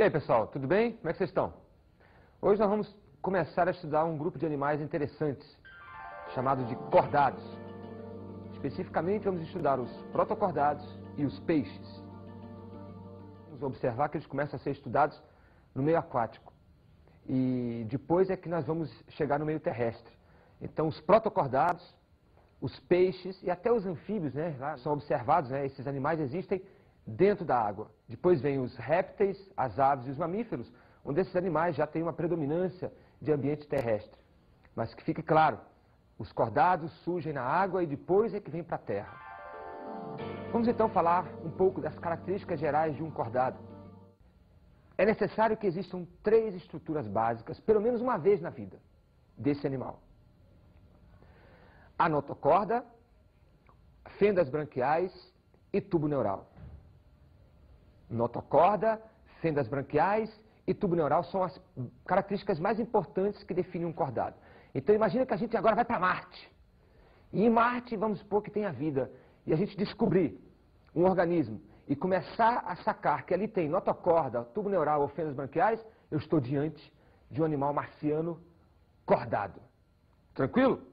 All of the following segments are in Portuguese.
E aí, pessoal, tudo bem? Como é que vocês estão? Hoje nós vamos começar a estudar um grupo de animais interessantes, chamado de cordados. Especificamente, vamos estudar os protocordados e os peixes. Vamos observar que eles começam a ser estudados no meio aquático. E depois é que nós vamos chegar no meio terrestre. Então, os protocordados, os peixes e até os anfíbios, né, são observados, né, esses animais existem dentro da água. Depois vem os répteis, as aves e os mamíferos, onde esses animais já têm uma predominância de ambiente terrestre. Mas que fique claro, os cordados surgem na água e depois é que vem para a terra. Vamos então falar um pouco das características gerais de um cordado. É necessário que existam 3 estruturas básicas, pelo menos uma vez na vida, desse animal. A notocorda, fendas branquiais e tubo neural. Notocorda, fendas branquiais e tubo neural são as características mais importantes que definem um cordado. Então imagina que a gente agora vai para Marte. E em Marte, vamos supor que tenha vida. E a gente descobrir um organismo e começar a sacar que ali tem notocorda, tubo neural ou fendas branquiais, eu estou diante de um animal marciano cordado. Tranquilo?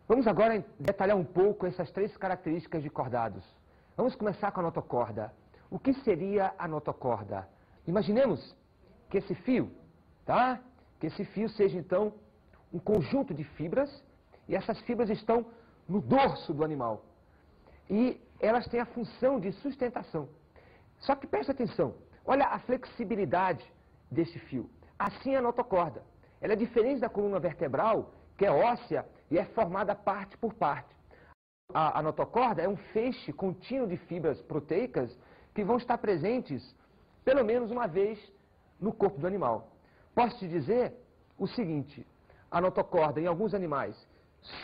Vamos agora detalhar um pouco essas 3 características de cordados. Vamos começar com a notocorda. O que seria a notocorda? Imaginemos que esse fio, tá? Que esse fio seja então um conjunto de fibras e essas fibras estão no dorso do animal. E elas têm a função de sustentação. Só que preste atenção, olha a flexibilidade desse fio. Assim é a notocorda. Ela é diferente da coluna vertebral, que é óssea e é formada parte por parte. A notocorda é um feixe contínuo de fibras proteicas que vão estar presentes pelo menos uma vez no corpo do animal. Posso te dizer o seguinte, a notocorda em alguns animais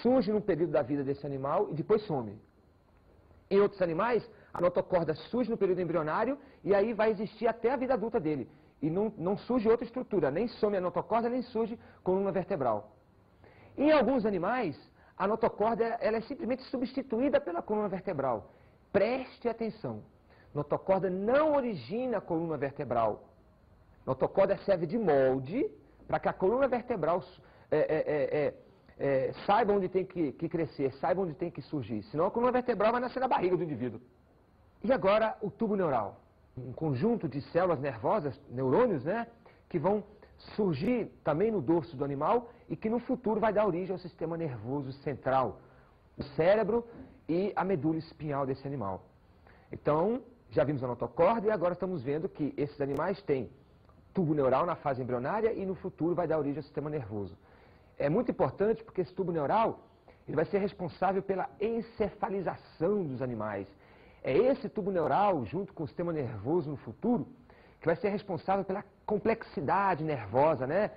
surge num período da vida desse animal e depois some. Em outros animais, a notocorda surge no período embrionário e aí vai existir até a vida adulta dele. E não surge outra estrutura, nem some a notocorda, nem surge coluna vertebral. Em alguns animais, a notocorda ela é simplesmente substituída pela coluna vertebral. Preste atenção, notocorda não origina a coluna vertebral. Notocorda serve de molde para que a coluna vertebral saiba onde tem que crescer, saiba onde tem que surgir. Senão a coluna vertebral vai nascer na barriga do indivíduo. E agora o tubo neural. Um conjunto de células nervosas, neurônios, né, que vão surgir também no dorso do animal e que no futuro vai dar origem ao sistema nervoso central, o cérebro e a medula espinhal desse animal. Então, já vimos a notocorda e agora estamos vendo que esses animais têm tubo neural na fase embrionária e no futuro vai dar origem ao sistema nervoso. É muito importante porque esse tubo neural ele vai ser responsável pela encefalização dos animais. É esse tubo neural, junto com o sistema nervoso no futuro, que vai ser responsável pela complexidade nervosa, né?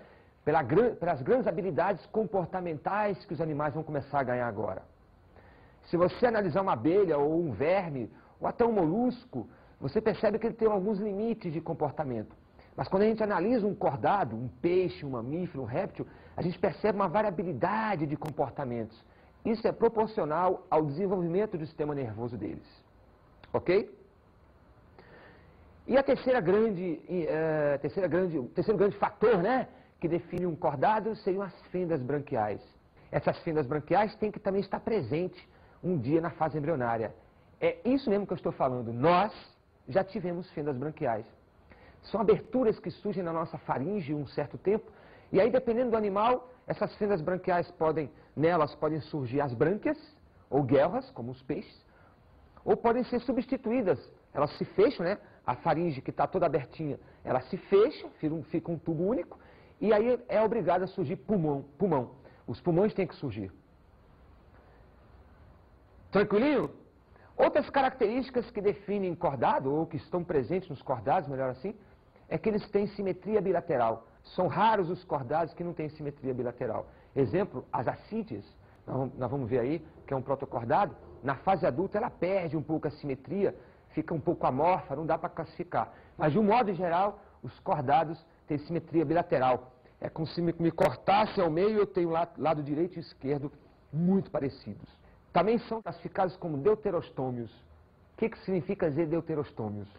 Pelas grandes habilidades comportamentais que os animais vão começar a ganhar agora. Se você analisar uma abelha ou um verme, ou até um molusco, você percebe que ele tem alguns limites de comportamento. Mas quando a gente analisa um cordado, um peixe, um mamífero, um réptil, a gente percebe uma variabilidade de comportamentos. Isso é proporcional ao desenvolvimento do sistema nervoso deles. Ok? E o terceiro grande fator, né, que define um cordado seriam as fendas branquiais. Essas fendas branquiais têm que também estar presentes um dia na fase embrionária. É isso mesmo que eu estou falando. Nós já tivemos fendas branquiais. São aberturas que surgem na nossa faringe um certo tempo, e aí dependendo do animal, essas fendas branquiais nelas podem surgir as brânquias, ou guelras, como os peixes, ou podem ser substituídas. Elas se fecham, né? A faringe que está toda abertinha, ela se fecha, fica um tubo único, e aí é obrigado a surgir pulmão. Os pulmões têm que surgir. Tranquilinho? Outras características que definem cordado, ou que estão presentes nos cordados, melhor assim, é que eles têm simetria bilateral. São raros os cordados que não têm simetria bilateral. Exemplo, as assídeas, nós vamos ver aí, que é um protocordado, na fase adulta ela perde um pouco a simetria, fica um pouco amorfa, não dá para classificar. Mas de um modo geral, os cordados têm simetria bilateral. É como se me cortasse ao meio e eu tenho lado direito e esquerdo muito parecidos. Também são classificados como deuterostômios. O que significa dizer deuterostômios?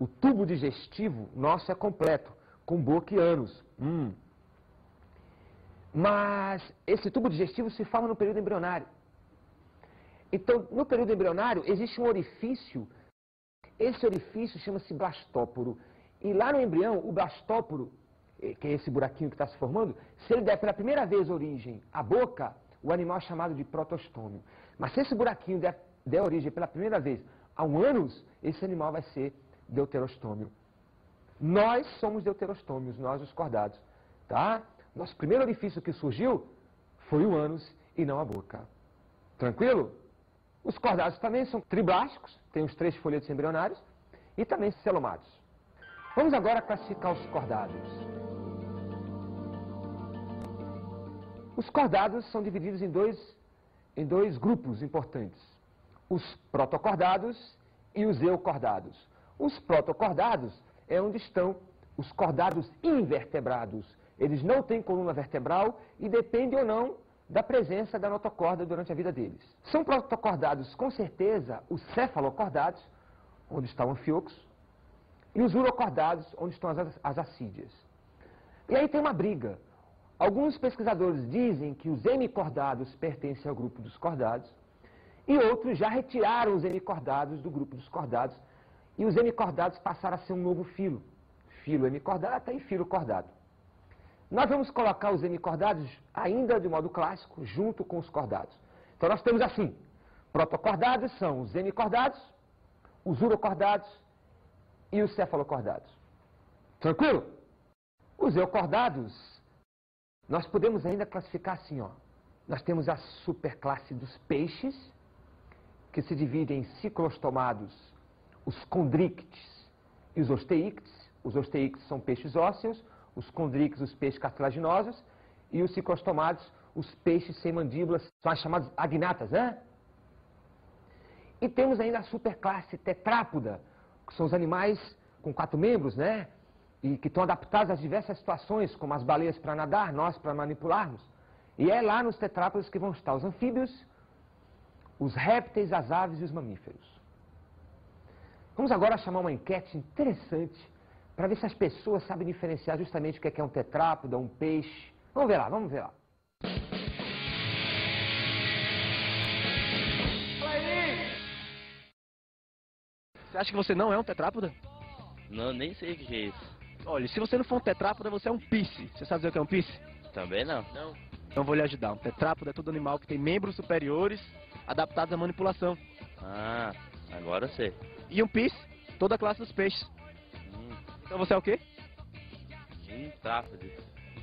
O tubo digestivo nosso é completo, com boca e ânus. Mas esse tubo digestivo se forma no período embrionário. Então, no período embrionário, existe um orifício. Esse orifício chama-se blastóporo. E lá no embrião, o blastóporo, que é esse buraquinho que está se formando, se ele der pela primeira vez origem à boca, o animal é chamado de protostômio. Mas se esse buraquinho der origem pela primeira vez a um ânus, esse animal vai ser deuterostômio. Nós somos deuterostômios, nós os cordados. Tá? Nosso primeiro orifício que surgiu foi o ânus e não a boca. Tranquilo? Os cordados também são triblásticos, têm os 3 folhetos embrionários, e também celomados. Vamos agora classificar os cordados. Os cordados são divididos em dois grupos importantes. Os protocordados e os eucordados. Os protocordados é onde estão os cordados invertebrados. Eles não têm coluna vertebral e dependem ou não da presença da notocorda durante a vida deles. São protocordados, com certeza, os cefalocordados, onde está o anfíoxo, e os urocordados, onde estão as assídeas. E aí tem uma briga. Alguns pesquisadores dizem que os hemicordados pertencem ao grupo dos cordados, e outros já retiraram os hemicordados do grupo dos cordados, e os hemicordados passaram a ser um novo filo. Filo hemicordata e filo cordado. Nós vamos colocar os hemicordados, ainda de modo clássico, junto com os cordados. Então nós temos assim, protocordados são os hemicordados, os urocordados e os cefalocordados. Tranquilo? Os eucordados, nós podemos ainda classificar assim, ó. Nós temos a superclasse dos peixes, que se divide em ciclostomados, os condrictes e os osteíctes. Os osteíctes são peixes ósseos, os condrictes, os peixes cartilaginosos, e os ciclostomados, os peixes sem mandíbulas, são as chamadas agnatas, né? E temos ainda a superclasse tetrápoda, que são os animais com 4 membros, né? E que estão adaptados às diversas situações, como as baleias para nadar, nós para manipularmos. E é lá nos tetrápodas que vão estar os anfíbios, os répteis, as aves e os mamíferos. Vamos agora chamar uma enquete interessante para ver se as pessoas sabem diferenciar justamente o que é um tetrápoda, um peixe. Vamos ver lá, vamos ver lá. Você acha que você não é um tetrápoda? Não, nem sei o que é isso. Olha, se você não for um tetrápoda, você é um pisci. Você sabe dizer o que é um pisci? Também não. Não. Então vou lhe ajudar. Um tetrápoda é todo animal que tem membros superiores adaptados à manipulação. Ah, agora eu sei. E um pisci, toda a classe dos peixes. Então você é o quê? Trápode.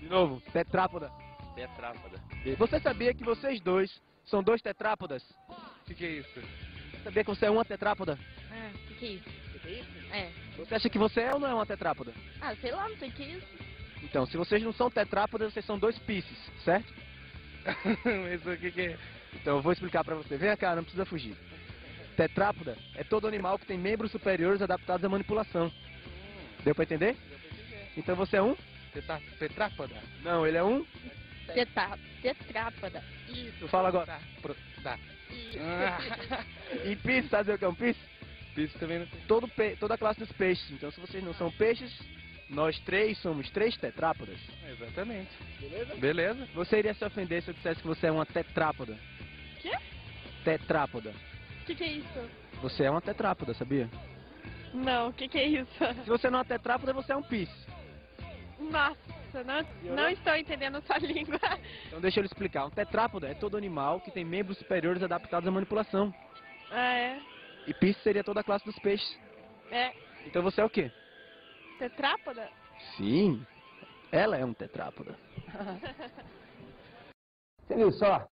De novo, tetrápoda. Tetrápoda. Você sabia que vocês dois são 2 tetrápodas? O que é isso? Sabia que você é uma tetrápoda? Ah, que é isso? É. Você acha que você é ou não é uma tetrápoda? Ah, sei lá, não sei o que é isso. Então, se vocês não são tetrápodas, vocês são 2 piscis, certo? Mas o que é? Então eu vou explicar pra você. Vem cá, não precisa fugir. Tetrápoda é todo animal que tem membros superiores adaptados à manipulação. Deu pra entender? Então você é um? Tetrápoda? Não, ele é um? Tetrápoda. Tu fala agora. Tá. E pisci, sabe o que é um pisci? Isso também não tem. Toda a classe dos peixes. Então se vocês não são peixes, nós 3 somos 3 tetrápodas. Exatamente. Beleza? Beleza? Você iria se ofender se eu dissesse que você é uma tetrápoda? Quê? Tetrápoda. Que é isso? Você é uma tetrápoda, sabia? Não, o que é isso? Se você não é uma tetrápoda, você é um pisci. Nossa, não estou entendendo sua língua. Então deixa eu lhe explicar. Um tetrápoda é todo animal que tem membros superiores adaptados à manipulação. Ah, é? E pisci seria toda a classe dos peixes. É. Então você é o quê? Tetrápoda? Sim, ela é um tetrápoda. Você viu só?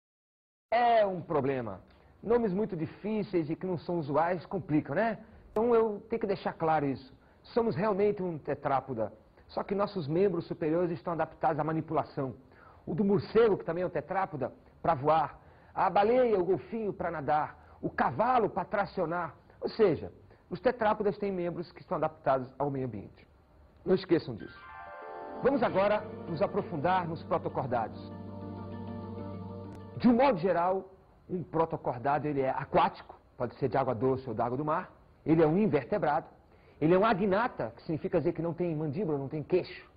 É um problema. Nomes muito difíceis e que não são usuais complicam, né? Então eu tenho que deixar claro isso. Somos realmente um tetrápoda, só que nossos membros superiores estão adaptados à manipulação. O do morcego, que também é um tetrápoda, para voar. A baleia, o golfinho, para nadar. O cavalo, para tracionar. Ou seja, os tetrápodas têm membros que estão adaptados ao meio ambiente. Não esqueçam disso. Vamos agora nos aprofundar nos protocordados. De um modo geral, um protocordado ele é aquático, pode ser de água doce ou de água do mar. Ele é um invertebrado. Ele é um agnata, que significa dizer que não tem mandíbula, não tem queixo.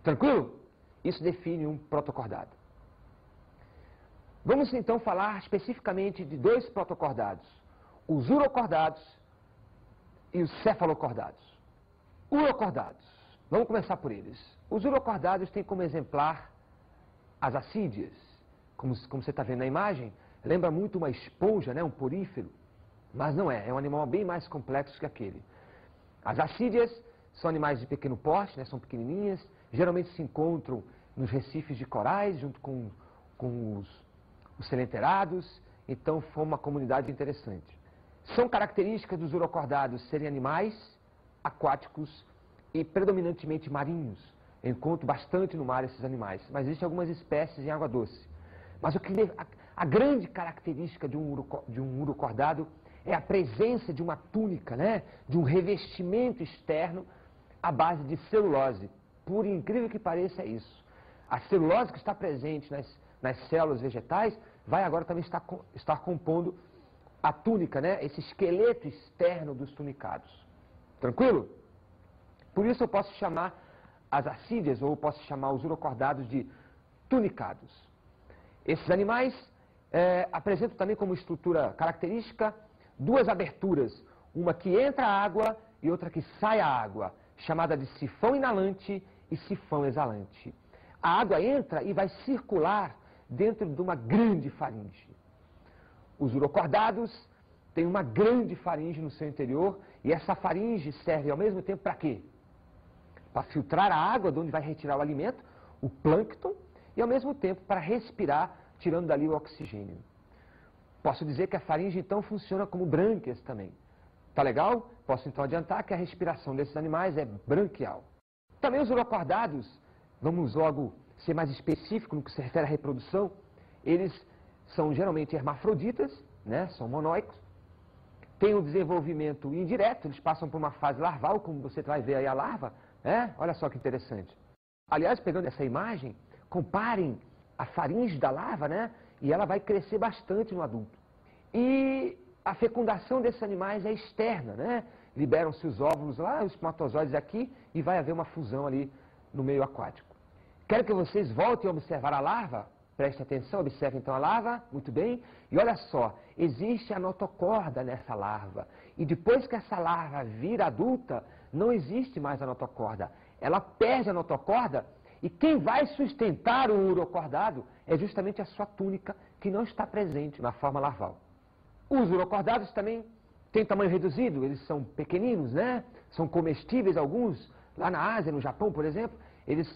Tranquilo? Isso define um protocordado. Vamos então falar especificamente de dois protocordados, os urocordados e os cefalocordados. Urocordados, vamos começar por eles. Os urocordados têm como exemplar as assídeas, como você está vendo na imagem, lembra muito uma esponja, né, um porífero, mas não é, é um animal bem mais complexo que aquele. As assídeas são animais de pequeno porte, né, são pequenininhas, geralmente se encontram nos recifes de corais, junto com os selenterados, então foi uma comunidade interessante. São características dos urocordados serem animais aquáticos e predominantemente marinhos. Eu encontro bastante no mar esses animais, mas existem algumas espécies em água doce. Mas a grande característica de um urocordado é a presença de uma túnica, né? De um revestimento externo à base de celulose. Por incrível que pareça, é isso. A celulose que está presente nas células vegetais vai agora também estar compondo a túnica, né? Esse esqueleto externo dos tunicados. Tranquilo? Por isso eu posso chamar as assídeas, ou posso chamar os urocordados de tunicados. Esses animais apresentam também como estrutura característica duas aberturas, uma que entra a água e outra que sai a água, chamada de sifão inalante e sifão exalante. A água entra e vai circular dentro de uma grande faringe. Os urocordados têm uma grande faringe no seu interior e essa faringe serve ao mesmo tempo para quê? Para filtrar a água de onde vai retirar o alimento, o plâncton, e ao mesmo tempo para respirar, tirando dali o oxigênio. Posso dizer que a faringe então funciona como brânquias também. Tá legal? Posso então adiantar que a respiração desses animais é branquial. Também os urocordados, vamos logo ser mais específico no que se refere à reprodução, eles são geralmente hermafroditas, né? São monóicos, têm um desenvolvimento indireto, eles passam por uma fase larval, como você vai ver aí a larva, né? Olha só que interessante. Aliás, pegando essa imagem, comparem a faringe da larva, né? E ela vai crescer bastante no adulto. E a fecundação desses animais é externa, né? Liberam-se os óvulos lá, os espermatozoides aqui, e vai haver uma fusão ali no meio aquático. Quero que vocês voltem a observar a larva. Preste atenção, observe então a larva, muito bem. E olha só, existe a notocorda nessa larva. E depois que essa larva vira adulta, não existe mais a notocorda. Ela perde a notocorda e quem vai sustentar o urocordado é justamente a sua túnica, que não está presente na forma larval. Os urocordados também têm tamanho reduzido, eles são pequeninos, né? São comestíveis alguns. Lá na Ásia, no Japão, por exemplo, eles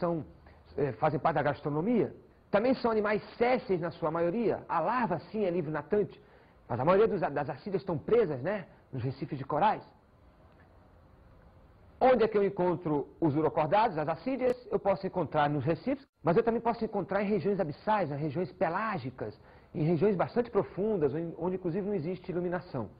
fazem parte da gastronomia. Também são animais sésseis na sua maioria. A larva, sim, é livre natante, mas a maioria das assídeas estão presas, né? Nos recifes de corais. Onde é que eu encontro os urocordados, as assídeas? Eu posso encontrar nos recifes, mas eu também posso encontrar em regiões abissais, em regiões pelágicas, em regiões bastante profundas, onde inclusive não existe iluminação.